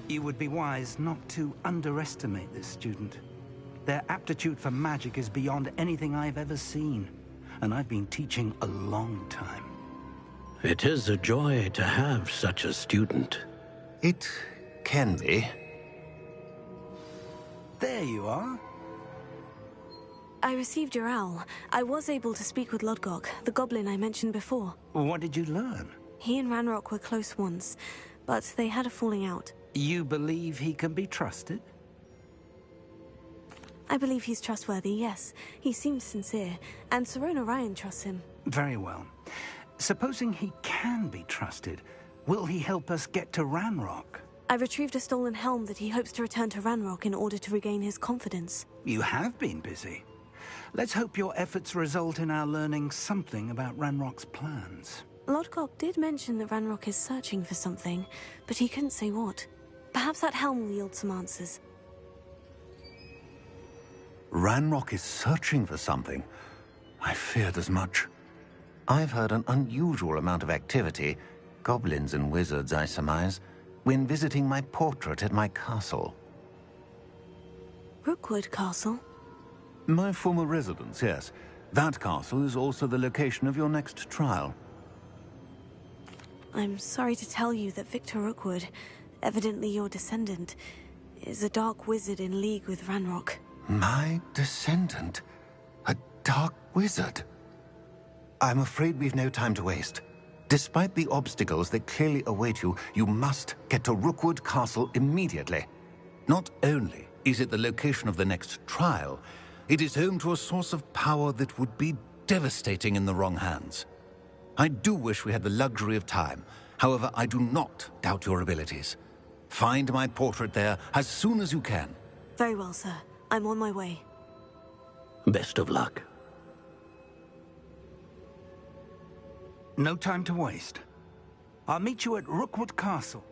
You would be wise not to underestimate this student. Their aptitude for magic is beyond anything I've ever seen, and I've been teaching a long time. It is a joy to have such a student. It can be. There you are. I received your owl. I was able to speak with Lodgok, the goblin I mentioned before. What did you learn? He and Ranrock were close once, but they had a falling out. You believe he can be trusted? I believe he's trustworthy, yes. He seems sincere, and Sirona Ryan trusts him. Very well. Supposing he can be trusted, will he help us get to Ranrock? I retrieved a stolen helm that he hopes to return to Ranrock in order to regain his confidence. You have been busy. Let's hope your efforts result in our learning something about Ranrock's plans. Lodgok did mention that Ranrock is searching for something, but he couldn't say what. Perhaps that helm will yield some answers. Ranrock is searching for something. I feared as much. I've heard an unusual amount of activity, goblins and wizards, I surmise, when visiting my portrait at my castle. Rookwood Castle? My former residence, yes. That castle is also the location of your next trial. I'm sorry to tell you that Victor Rookwood, evidently your descendant, is a dark wizard in league with Ranrock. My descendant? A dark wizard? I'm afraid we've no time to waste. Despite the obstacles that clearly await you, you must get to Rookwood Castle immediately. Not only is it the location of the next trial, it is home to a source of power that would be devastating in the wrong hands. I do wish we had the luxury of time. However, I do not doubt your abilities. Find my portrait there as soon as you can. Very well, sir. I'm on my way. Best of luck. No time to waste. I'll meet you at Rookwood Castle.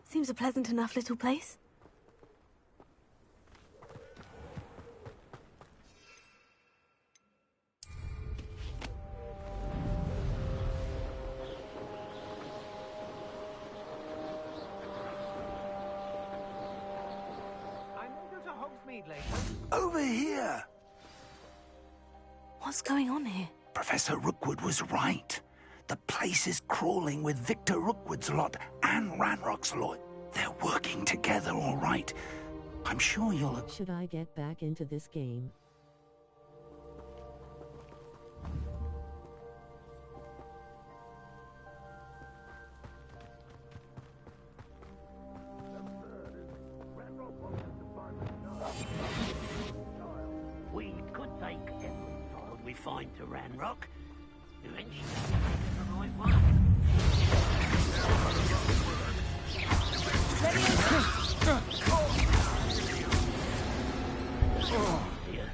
Seems a pleasant enough little place. Over here! What's going on here? Professor Rookwood was right. The place is crawling with Victor Rookwood's lot and Ranrock's lot. They're working together, all right. I'm sure you'll... Should I get back into this game? We could take every child we find to Ranrock. Eventually, the right one. Oh, dear.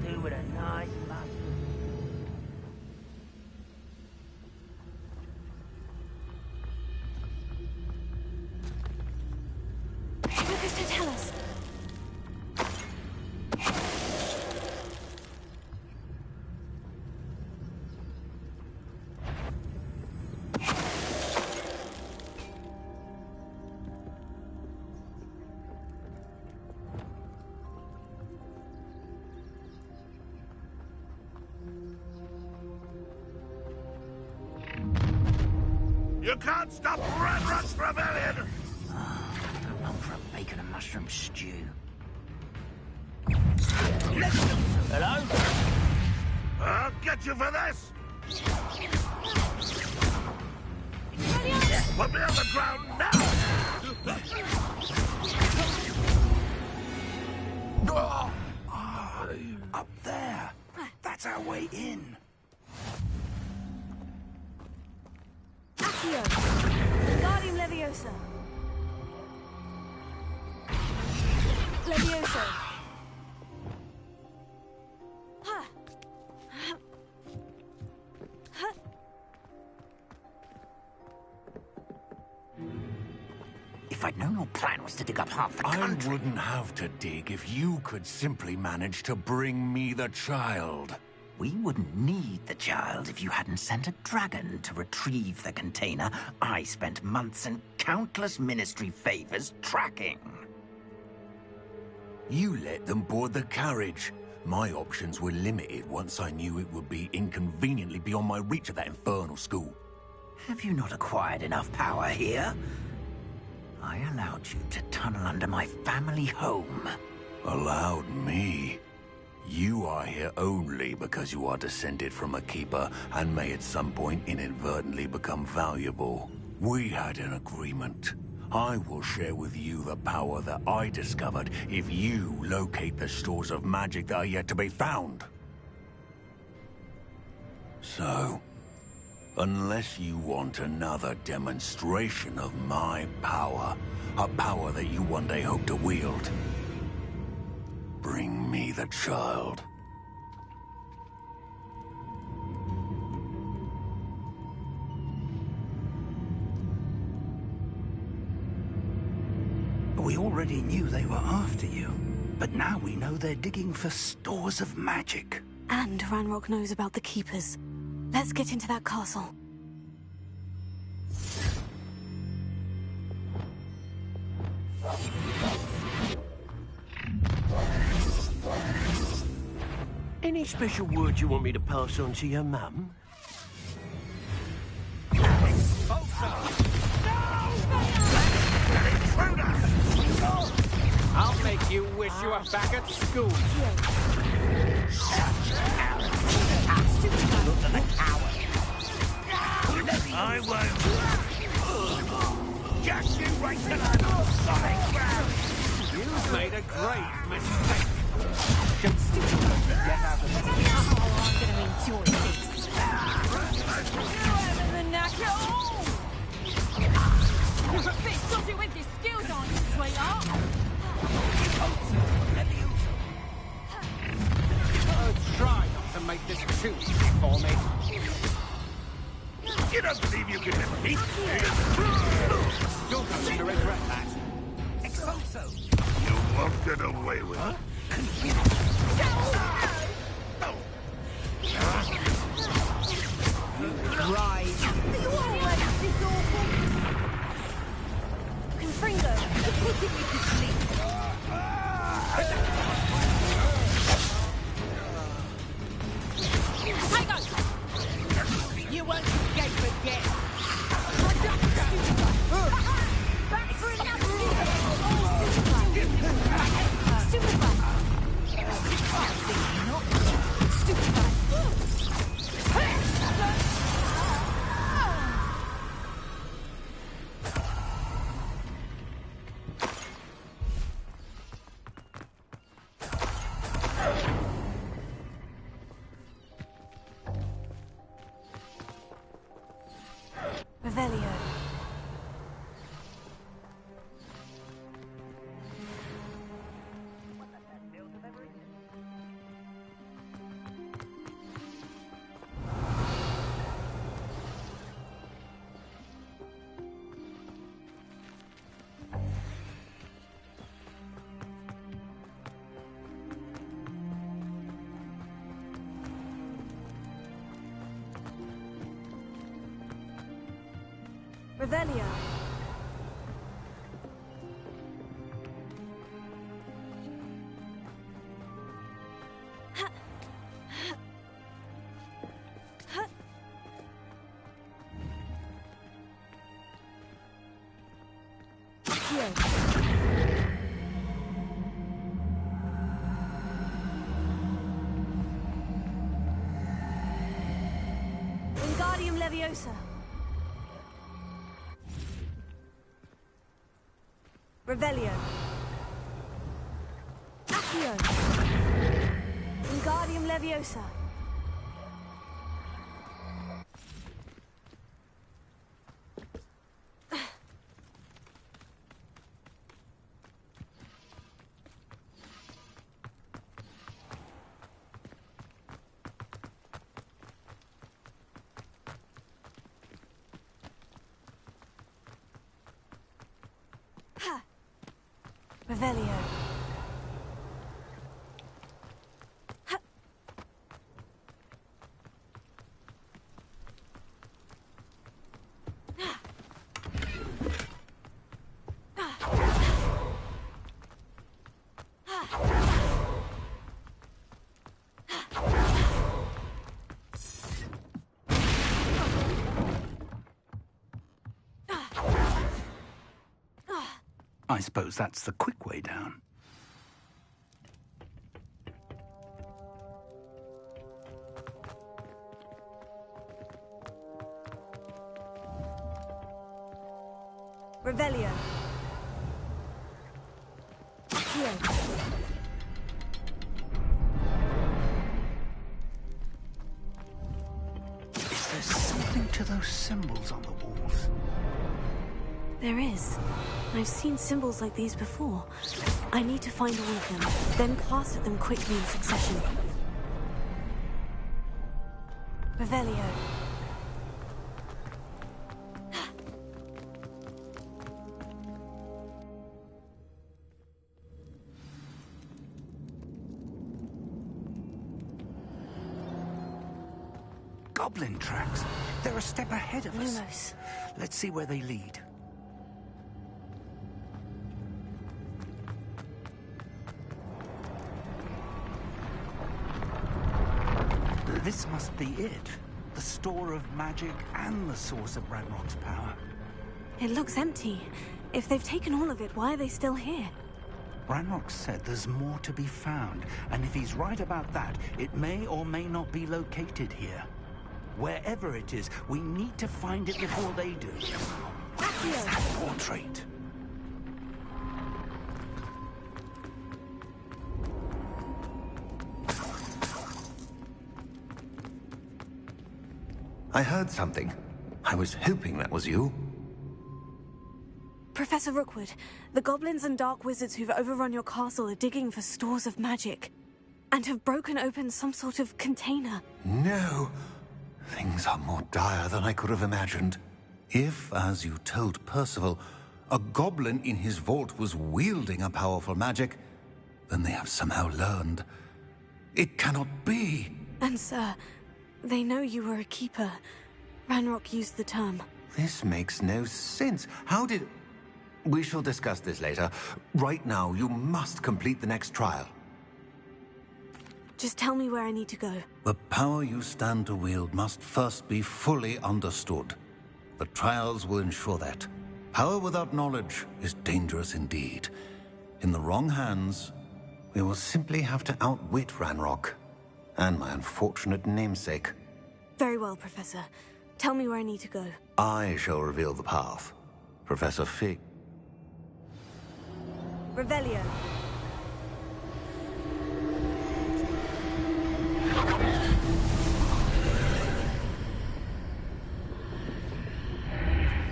Do with a nice laugh. What does it tell us? You can't stop Ranrock's rebellion! I'm on for a bacon and mushroom stew. Hello? I'll get you for this! Put me on the ground now! Up there. That's our way in. Accio! Guardian Leviosa! Leviosa! Ha! Ha! If I'd known your plan was to dig up half the country... I wouldn't have to dig if you could simply manage to bring me the child. We wouldn't need the child if you hadn't sent a dragon to retrieve the container I spent months and countless ministry favors tracking. You let them board the carriage. My options were limited once I knew it would be inconveniently beyond my reach at that infernal school. Have you not acquired enough power here? I allowed you to tunnel under my family home. Allowed me? You are here only because you are descended from a keeper and may at some point inadvertently become valuable. We had an agreement. I will share with you the power that I discovered if you locate the stores of magic that are yet to be found. So, unless you want another demonstration of my power, a power that you one day hope to wield, bring me the child. We already knew they were after you, but now we know they're digging for stores of magic. And Ranrock knows about the Keepers. Let's get into that castle. Any special word you want me to pass on to your mum? I'll make you wish you were back at school. I won't. Just you right to that solid ground! You've made a great mistake. Get out of this. Oh, I'm gonna enjoy this. Better than that at all! You're a bit dodgy with your skills, aren't you, sweetheart? Try not to make this too easy for me. You don't believe you can defeat me? You're going to regret that. You won't get away with it. Revelio. Wingardium Leviosa. Revelio. Accio. Wingardium Leviosa. Revelio. I suppose that's the quick way down. Revelio. Accio. Is there something to those symbols on the walls? There is. I've seen symbols like these before. I need to find all of them, then cast at them quickly in succession. Revelio. Goblin tracks. They're a step ahead of us. Lumos. Let's see where they lead. This must be it. The store of magic and the source of Ranrock's power. It looks empty. If they've taken all of it, why are they still here? Ranrock said there's more to be found, and if he's right about that, it may or may not be located here. Wherever it is, we need to find it before they do. What is that portrait? I heard something. I was hoping that was you. Professor Rookwood, the goblins and dark wizards who've overrun your castle are digging for stores of magic, and have broken open some sort of container. No. Things are more dire than I could have imagined. If, as you told Percival, a goblin in his vault was wielding a powerful magic, then they have somehow learned. It cannot be. And sir, they know you were a keeper. Ranrock used the term. This makes no sense. How did... We shall discuss this later. Right now, you must complete the next trial. Just tell me where I need to go. The power you stand to wield must first be fully understood. The trials will ensure that. Power without knowledge is dangerous indeed. In the wrong hands, we will simply have to outwit Ranrock and my unfortunate namesake. Very well, Professor. Tell me where I need to go. I shall reveal the path. Professor Fig. Revelio.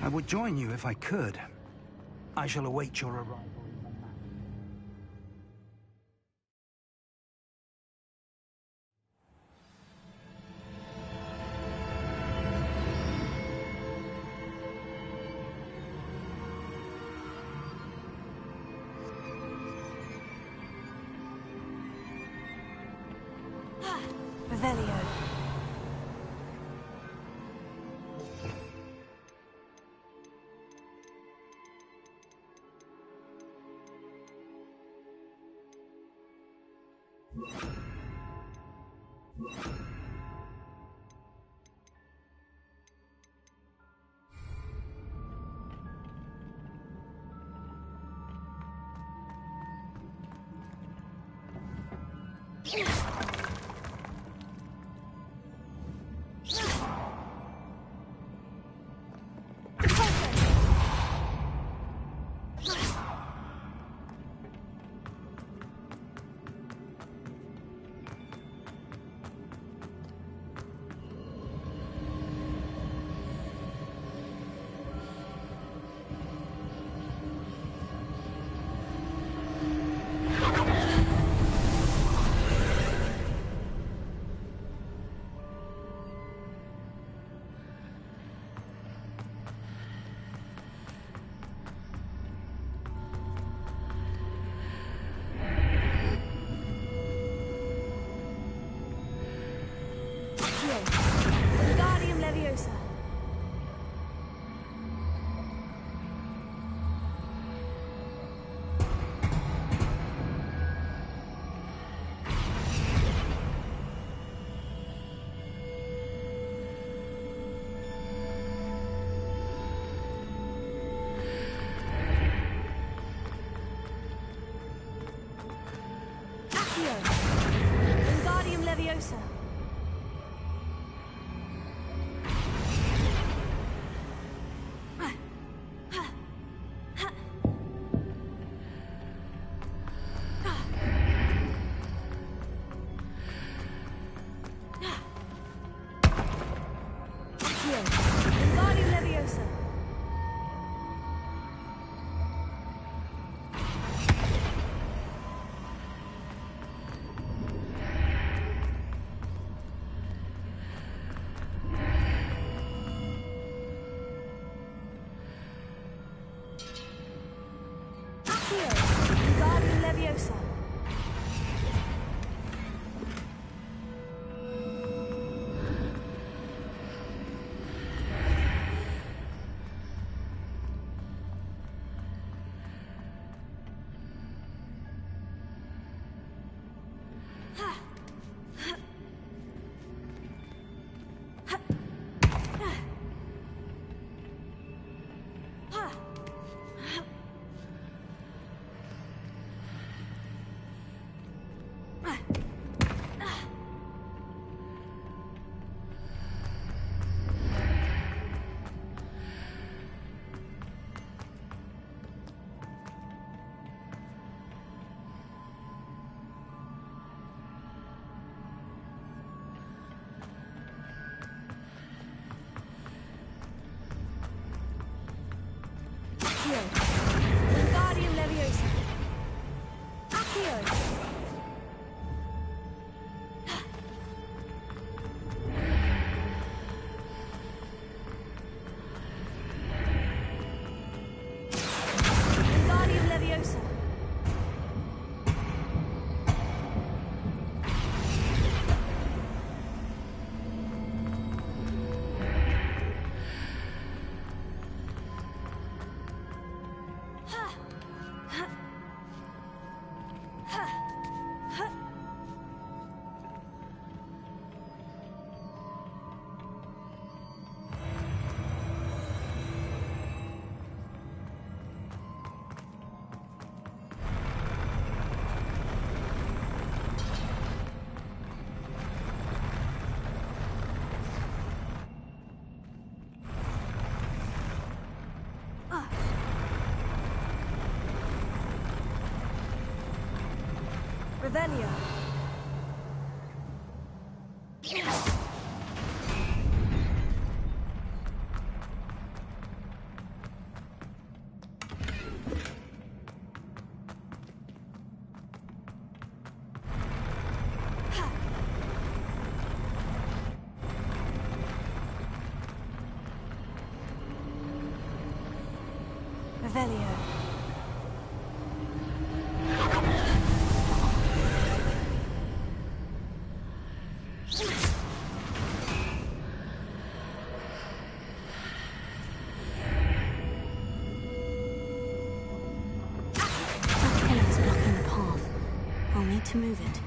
I would join you if I could. I shall await your arrival. Revelio. Wingardium Leviosa. Accio. Wingardium Leviosa. Wingardium Leviosa. Accio. Wingardium Leviosa. Wingardium Leviosa. Accio. Wingardium Leviosa. Revelio. Revelio. To move it.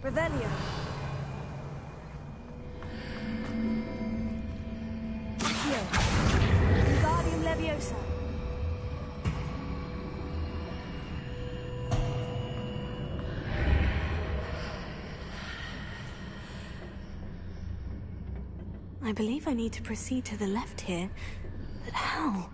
Revelio. Accio. Wingardium Leviosa. I believe I need to proceed to the left here, but how?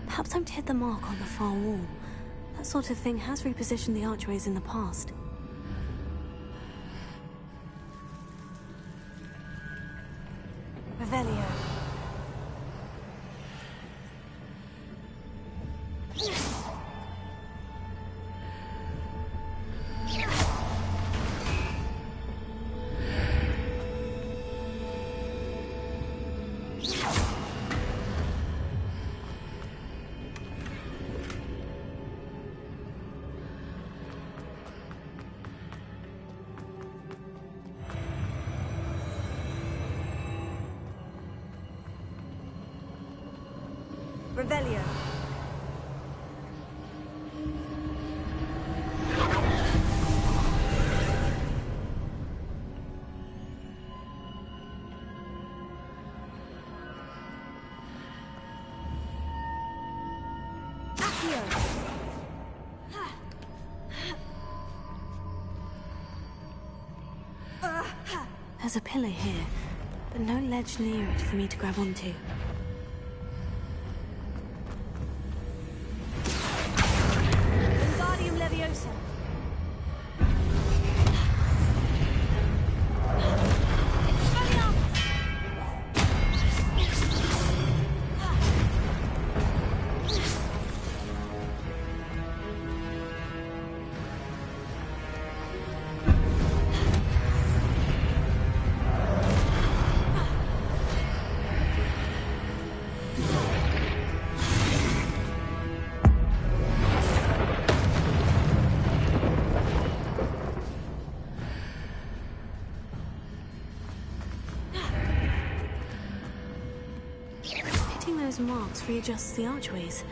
Perhaps I'm to hit the mark on the far wall. That sort of thing has repositioned the archways in the past. Revelio. Revelio. There's a pillar here, but no ledge near it for me to grab onto. Wingardium Leviosa. Expelliarmus! Hitting those marks readjusts the archways.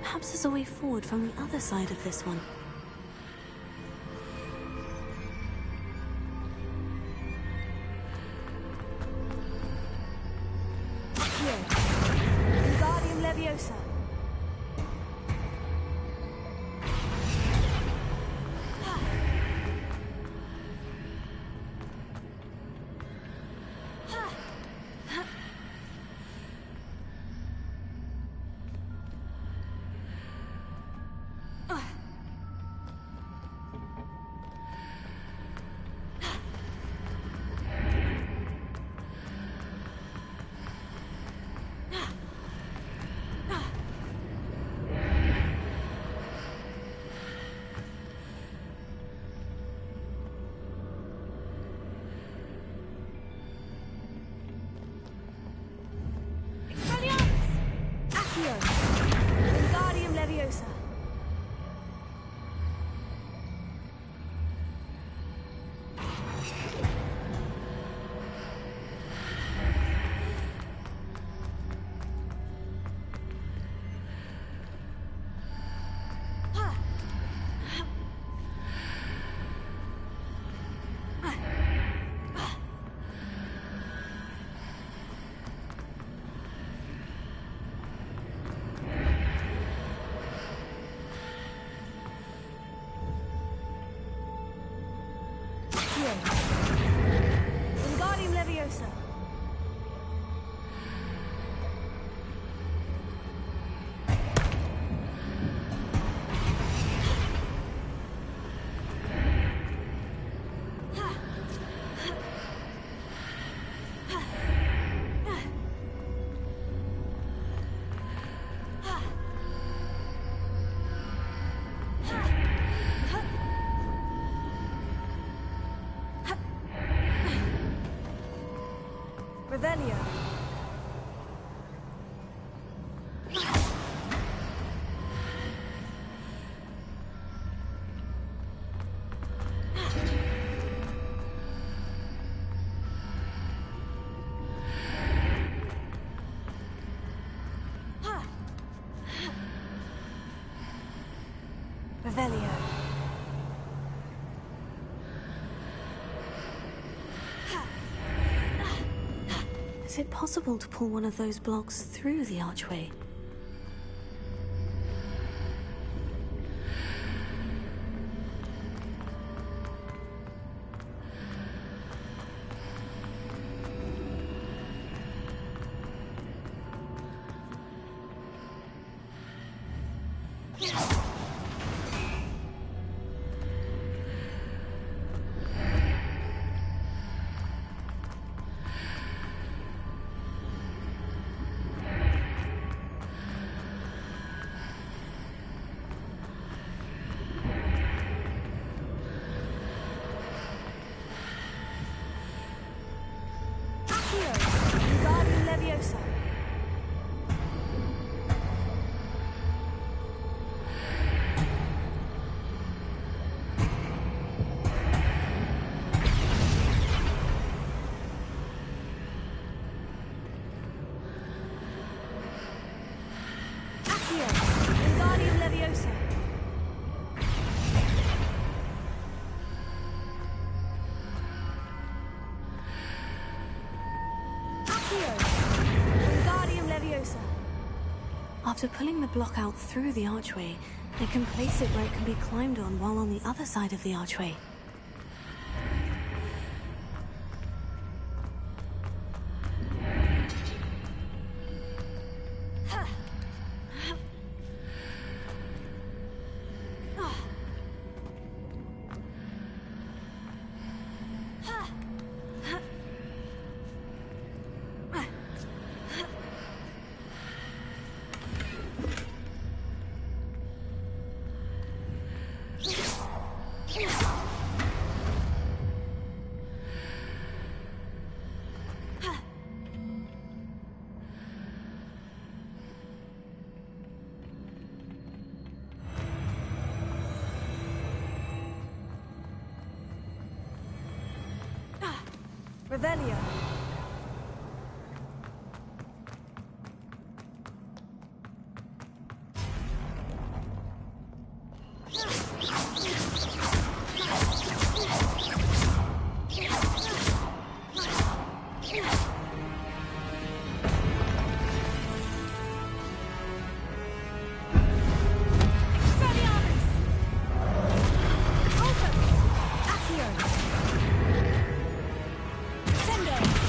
Perhaps there's a way forward from the other side of this one. Here. Wingardium Leviosa. Wingardium Leviosa. Wingardium Leviosa. Revelio. Revelio. Is it possible to pull one of those blocks through the archway? Wingardium Leviosa. Accio. Wingardium Leviosa. Wingardium Leviosa. After pulling the block out through the archway, they can place it where it can be climbed on while on the other side of the archway. Revelio. Expelliarmus. Also, Accio. Sendo.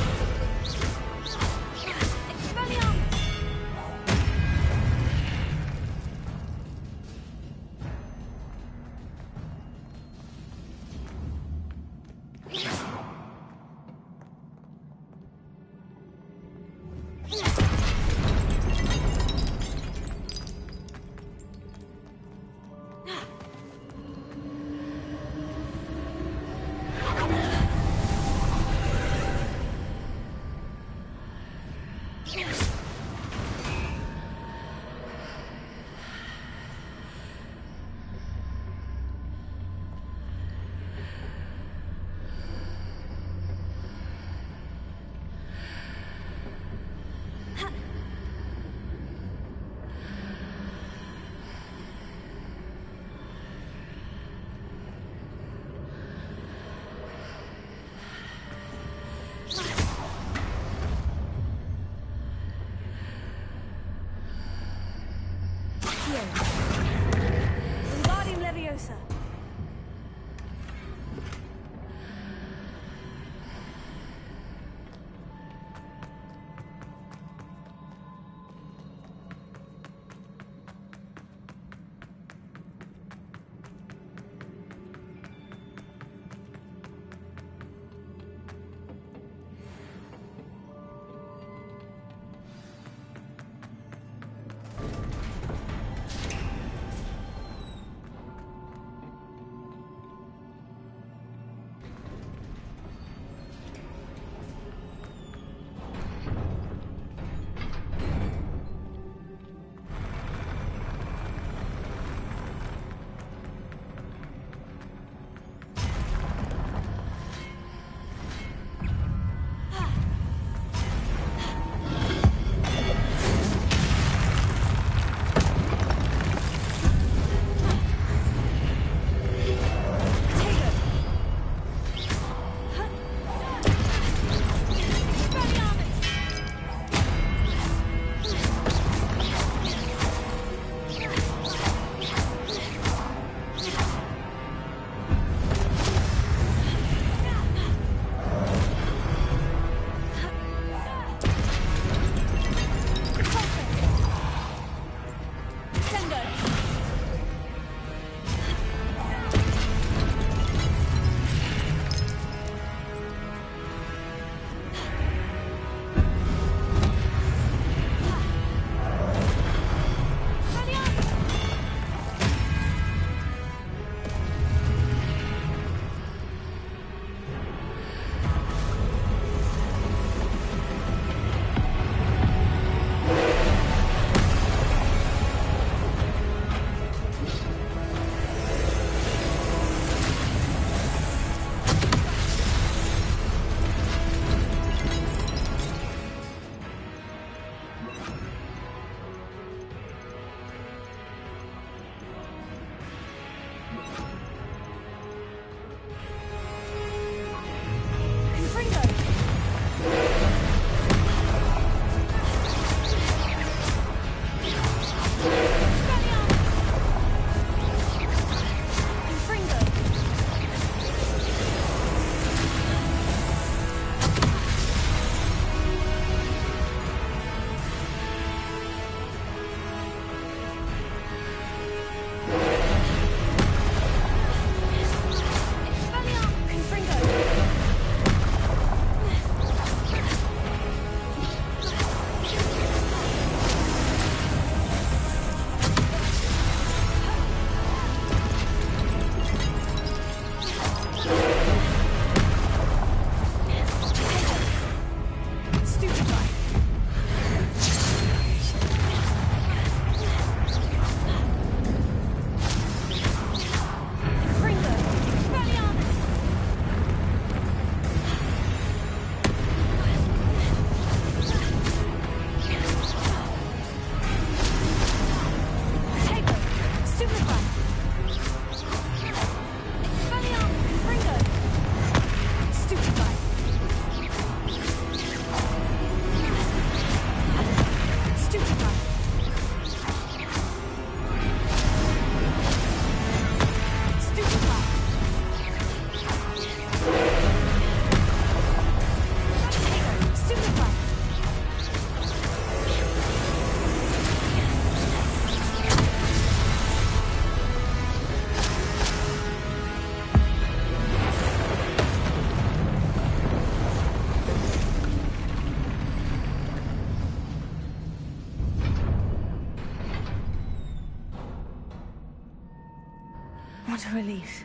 What a relief.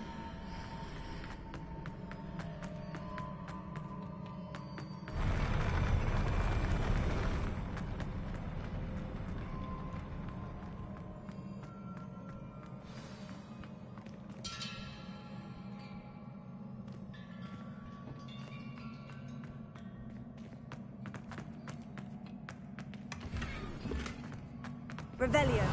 Revelio.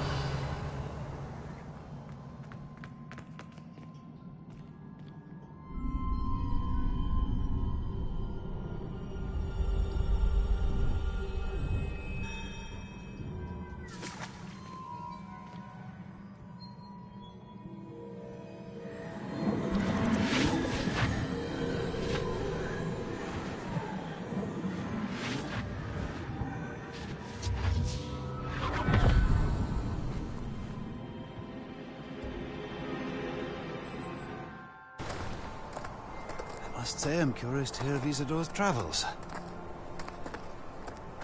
I must say I'm curious to hear of Isidore's travels.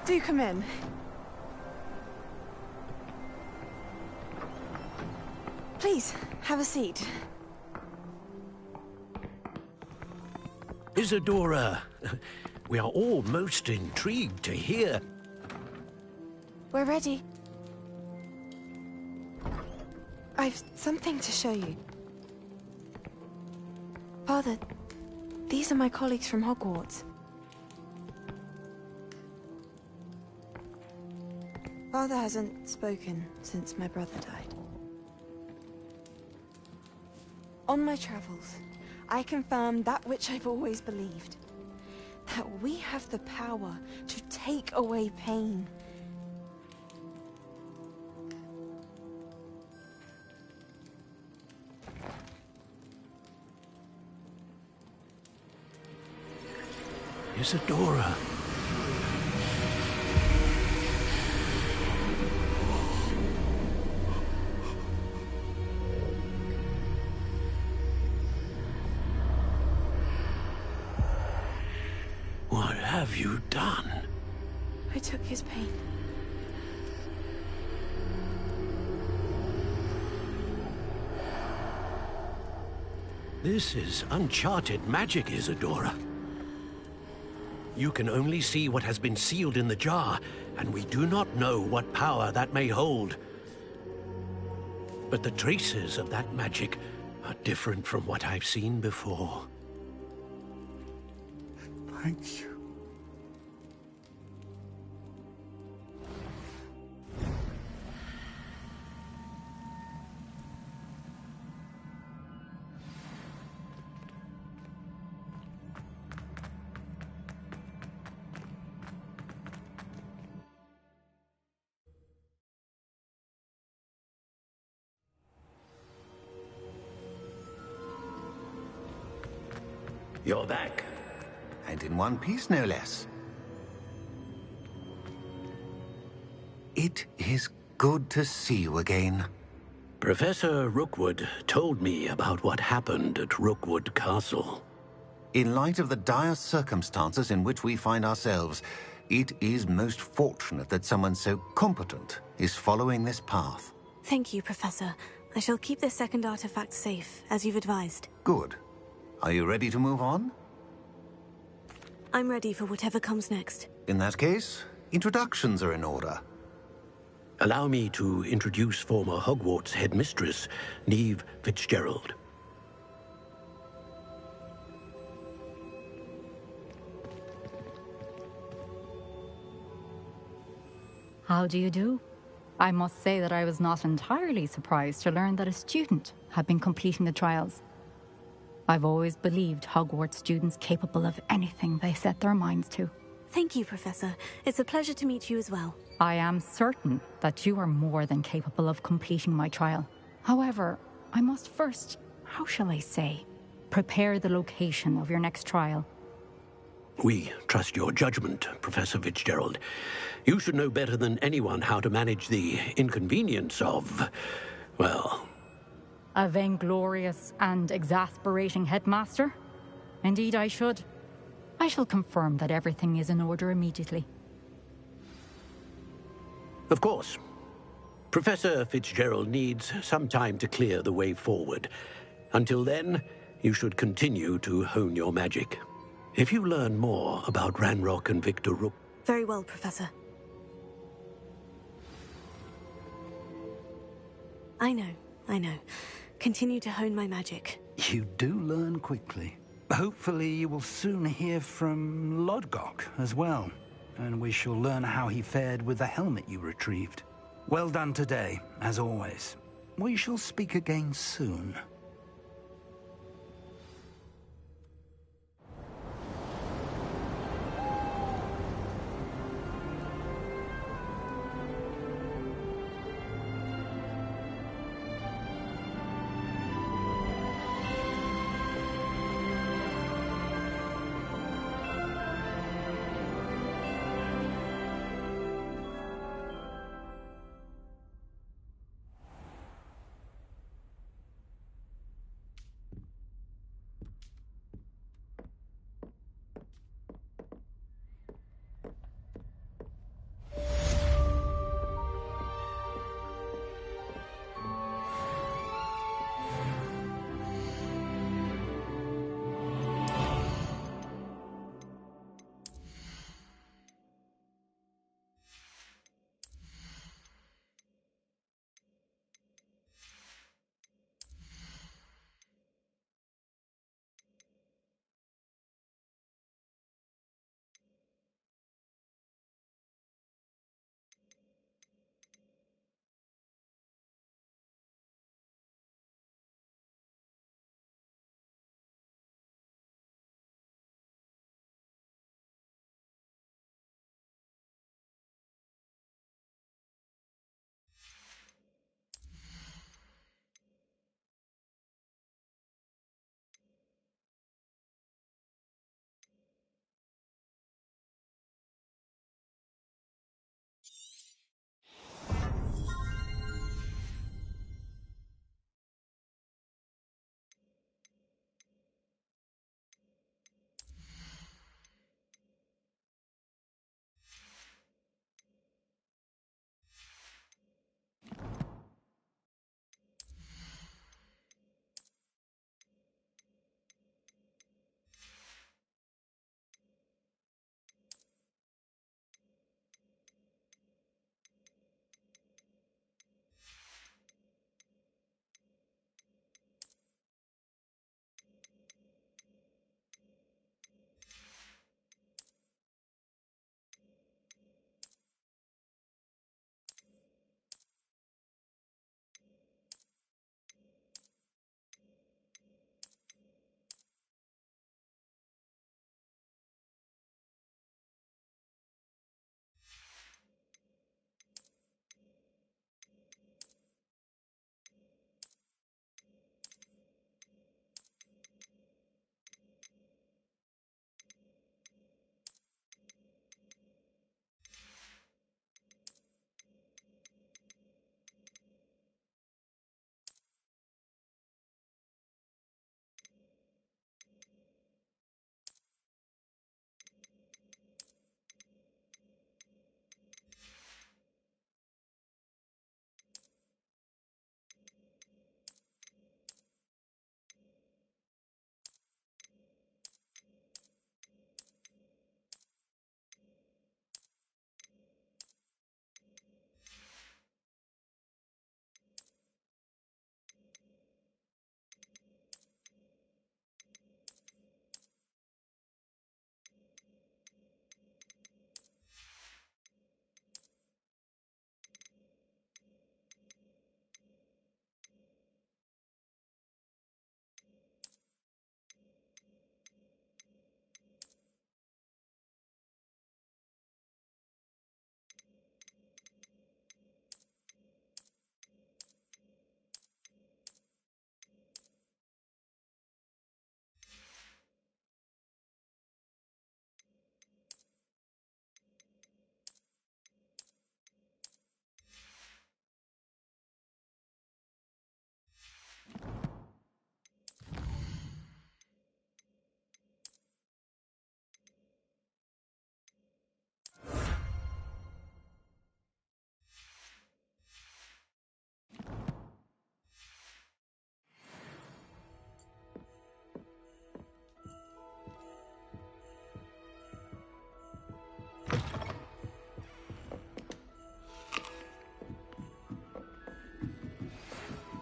Do come in. Please, have a seat. Isidora, we are all most intrigued to hear. We're ready. I've something to show you. Father, these are my colleagues from Hogwarts. Father hasn't spoken since my brother died. On my travels, I confirmed that which I've always believed. That we have the power to take away pain. Isidora. What have you done? I took his pain. This is uncharted magic, Isidora. You can only see what has been sealed in the jar, and we do not know what power that may hold. But the traces of that magic are different from what I've seen before. Thank you. You're back. And in one piece, no less. It is good to see you again. Professor Rookwood told me about what happened at Rookwood Castle. In light of the dire circumstances in which we find ourselves, it is most fortunate that someone so competent is following this path. Thank you, Professor. I shall keep this second artifact safe, as you've advised. Good. Are you ready to move on? I'm ready for whatever comes next. In that case, introductions are in order. Allow me to introduce former Hogwarts headmistress, Neve Fitzgerald. How do you do? I must say that I was not entirely surprised to learn that a student had been completing the trials. I've always believed Hogwarts students capable of anything they set their minds to. Thank you, Professor. It's a pleasure to meet you as well. I am certain that you are more than capable of completing my trial. However, I must first, how shall I say, prepare the location of your next trial. We trust your judgment, Professor Fitzgerald. You should know better than anyone how to manage the inconvenience of, well... A vainglorious and exasperating headmaster? Indeed I should. I shall confirm that everything is in order immediately. Of course. Professor Fitzgerald needs some time to clear the way forward. Until then, you should continue to hone your magic. If you learn more about Ranrock and Victor Rook... Very well, Professor. I know. Continue to hone my magic. You do learn quickly. Hopefully you will soon hear from Lodgok as well, and we shall learn how he fared with the helmet you retrieved. Well done today, as always. We shall speak again soon.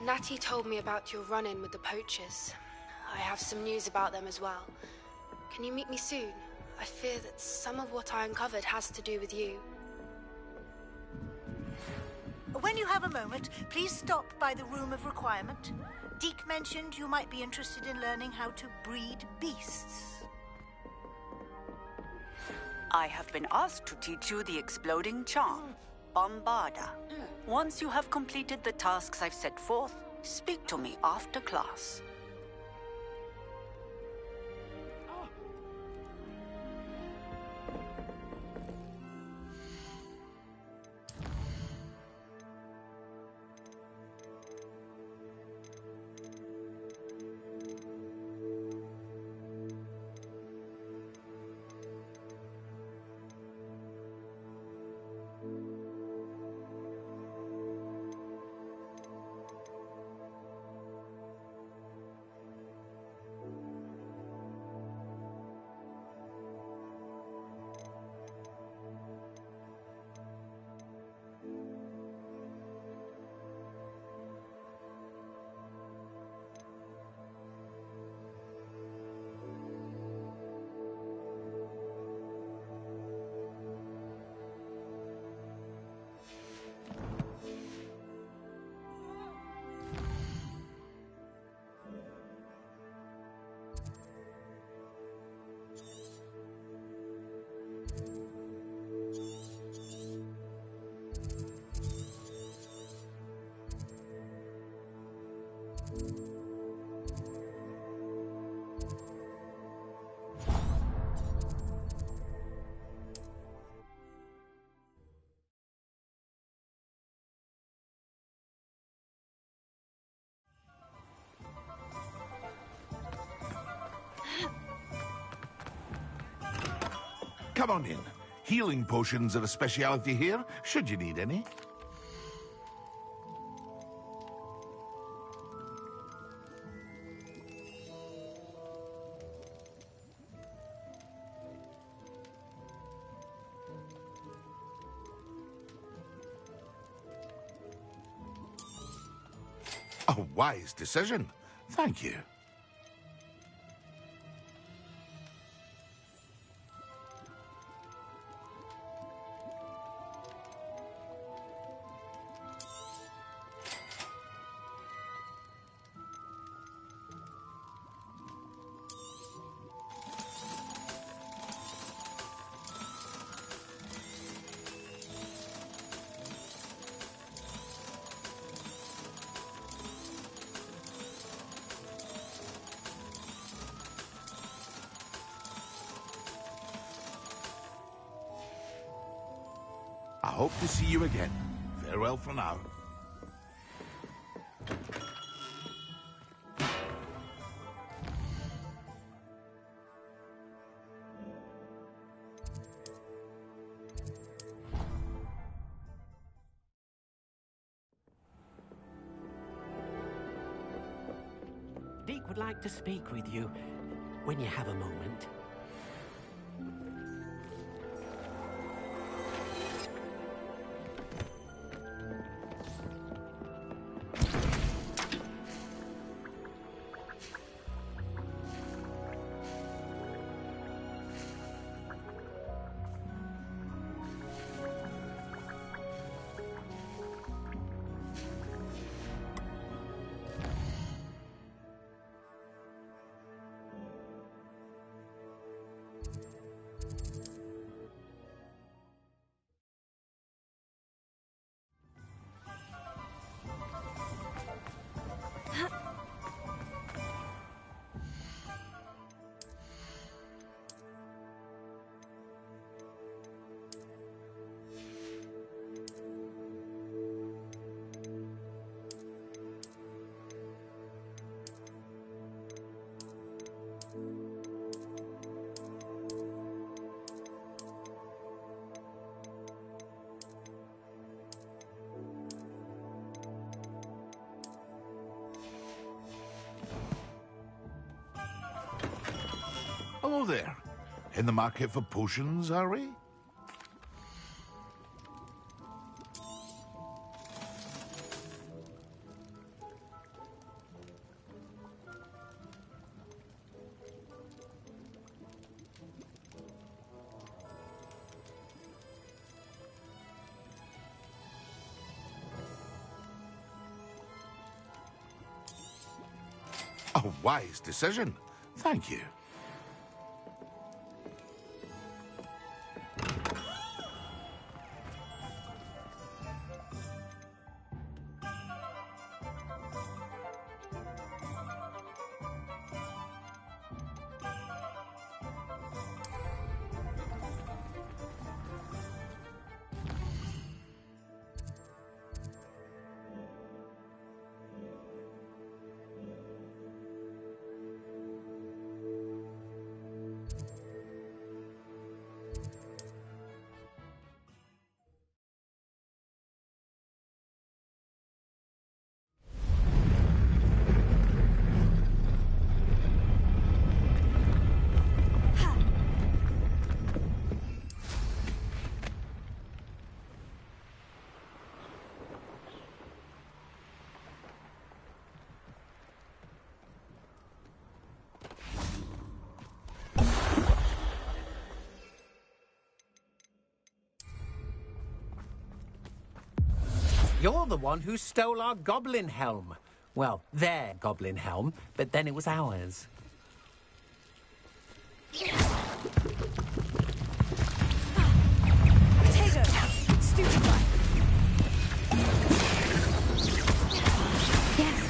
Natty told me about your run-in with the poachers. I have some news about them as well. Can you meet me soon? I fear that some of what I uncovered has to do with you. When you have a moment, please stop by the Room of Requirement. Deke mentioned you might be interested in learning how to breed beasts. I have been asked to teach you the exploding charm, Bombarda. Once you have completed the tasks I've set forth, speak to me after class. Come on in. Healing potions are a speciality here, should you need any. A wise decision. Thank you. I hope to see you again. Farewell for now. Deke would like to speak with you when you have a moment. Hello there. In the market for potions, are we? A wise decision. Thank you. You're the one who stole our goblin helm. Well, their goblin helm, but then it was ours. Potato! Stupefy! Yes.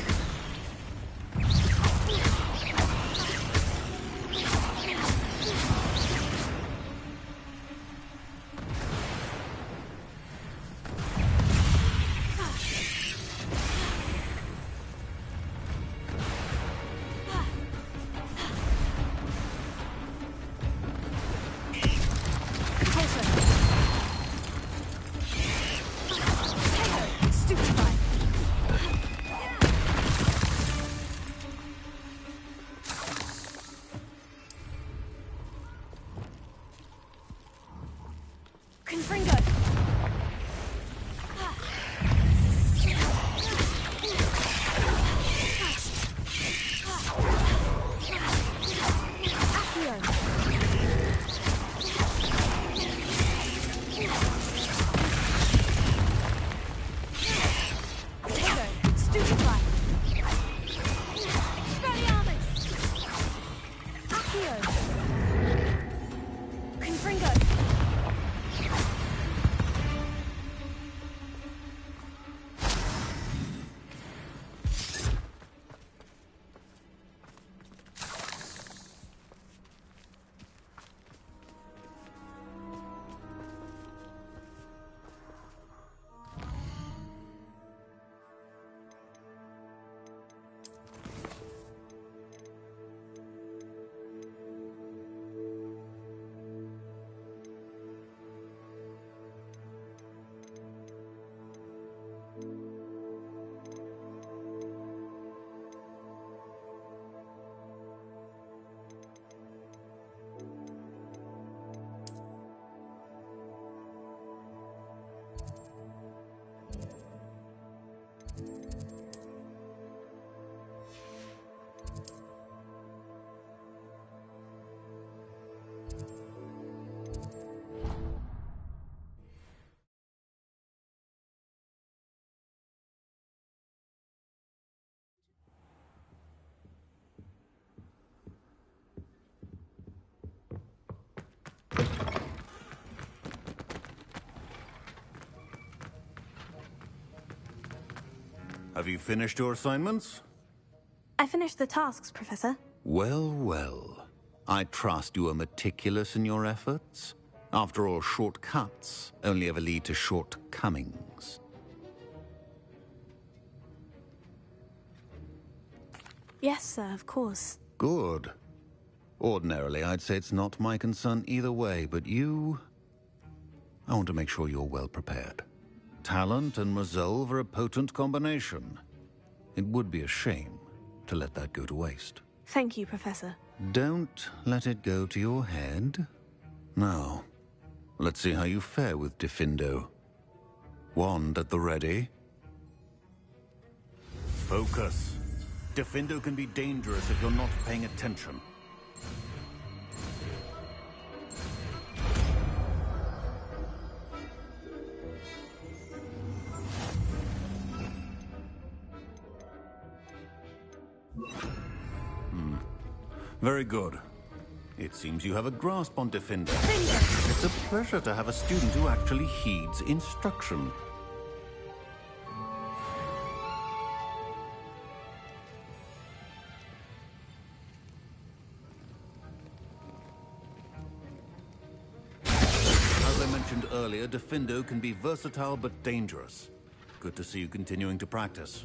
Confringo! Have you finished your assignments? I finished the tasks, Professor. Well, well. I trust you are meticulous in your efforts. After all, shortcuts only ever lead to shortcomings. Yes, sir, of course. Good. Ordinarily, I'd say it's not my concern either way, but you... I want to make sure you're well prepared. Talent and resolve are a potent combination. It would be a shame to let that go to waste. Thank you, Professor. Don't let it go to your head. Now, let's see how you fare with Diffindo. Wand at the ready. Focus. Diffindo can be dangerous if you're not paying attention. Very good. It seems you have a grasp on Defender. It's a pleasure to have a student who actually heeds instruction. As I mentioned earlier, Defendo can be versatile but dangerous. Good to see you continuing to practice.